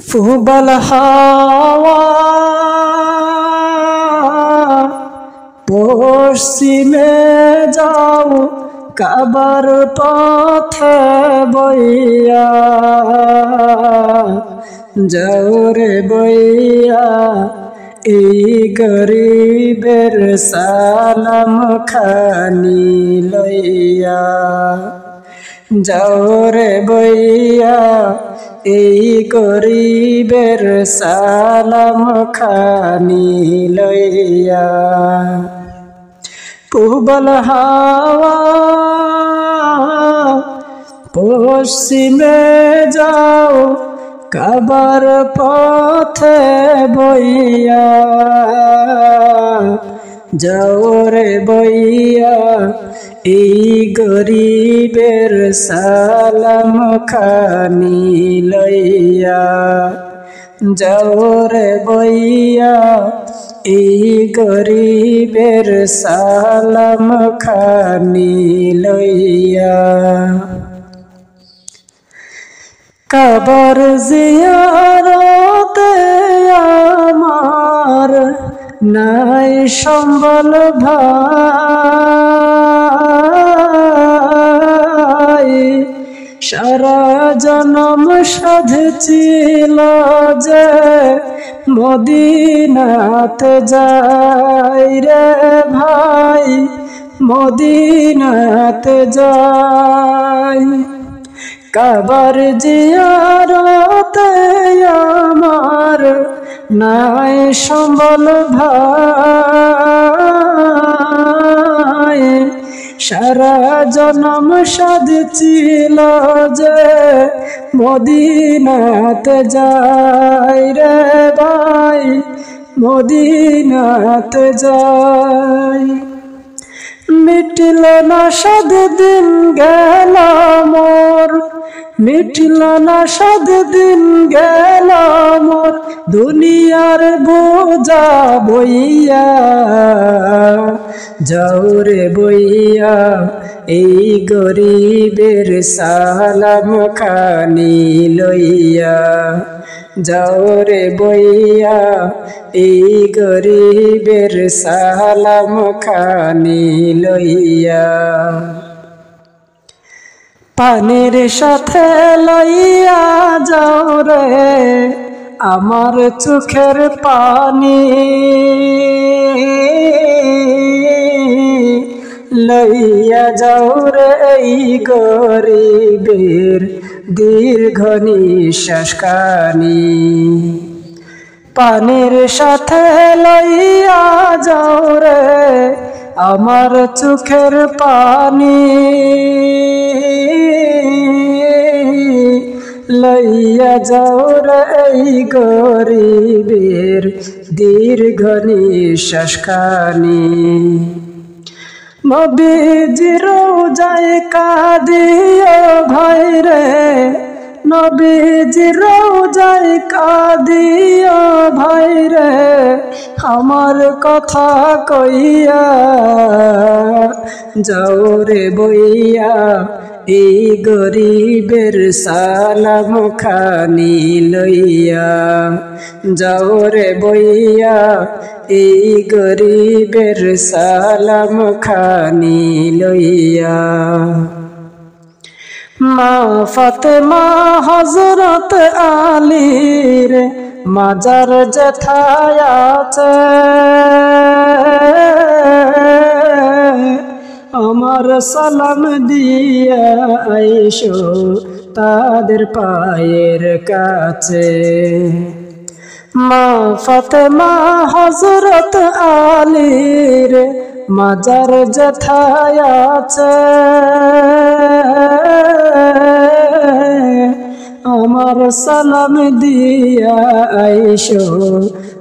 ফুবল হাওয়া পশ্চিমে যাও কাবার পথে বইয়া যাও রে বইয়া এই গরিবের সালাম খানি লইয়া যাও রে বইয়া এই গরিবের সালাম খানি লইয়া পুবল হাওয়া পশ্চিমে যাও কাবার পথে বইয়া যাও রে বইয়া এই গরিবের সালাম খানি লইয়া যাও রে বইয়া এই গরিবের সালাম খানি লইয়া কবর জিয়ারতে আমার নাই সম্বল ভাই সারা জনম সাধছিল যে মদিনাতে যাই রে ভাই মদিনাতে যাই কবর জিয়ারতে আমার নাই সম্বল ভাই সারা জনম সাধছিল যে মদিনাতে যাই রে ভাই মদিনাতে যাই মিটল না সাত দিন গেল মোর মিটল না সাত দিন গেল মোর দুনিয়ার বোঝা বইয়া যাও রে বইয়া এই গরিবের সালাম খানি লইয়া যাও রে বইয়া এই গরিবের সালাম খানি লইয়া পানির সাথে লইয়া যাও রে আমার চোখের পানি লইয়া যাও রে এই গরিবের দীর্ঘ নিঃশ্বাস খানি পানির সাথে লইয়া যাও রে আমার চোখের পানি লইয়া যাও রে এই গরিবের দীর্ঘ নিঃশ্বাস খানি নবীজির রওজায় কাঁদিও ভাই রে নবীজির রওজায় কাঁদিও ভাই রে আমার কথা কইয়া যাও রে বইয়া এই গরিবের সালাম খানি লইয়া যাও রে বইয়া এই গরিবের সালাম খানি লইয়া মা ফাতেমা হযরত আলীর মাজার যেথায় আছে আমার সালাম দিয়া আইসো তাদের পায়ের কাছে মা ফাতেমা হযরত আলীর মাজার যেথায় আছে আমার সালাম দিয়া আইসো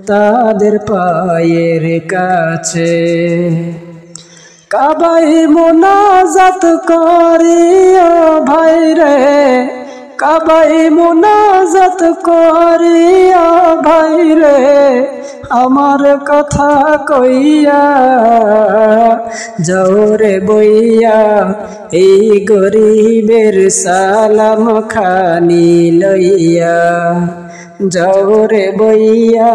তাদের পায়ের কাছে কাবাই মোনাজাত করিও ভাই রে কাবাই মোনাজাত করিয়া ভাই রে আমার কথা কইয়া যাও রে বইয়া এই গরিবের সালাম খানি লইয়া যাও রে বইয়া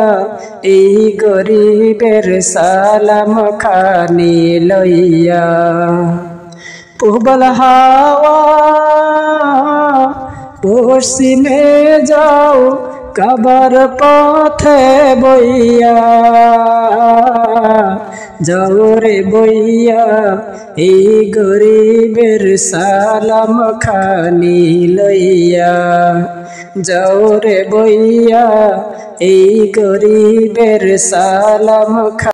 এই গরিবের সালাম খানি লইয়া। পূবল হাওয়া পশ্চিমে যাও কাবার পথে বইয়া, যাও রে বইয়া এই গরিবের সালাম খানি লইয়া। যাও রে বইয়া এই গরিবের সালাম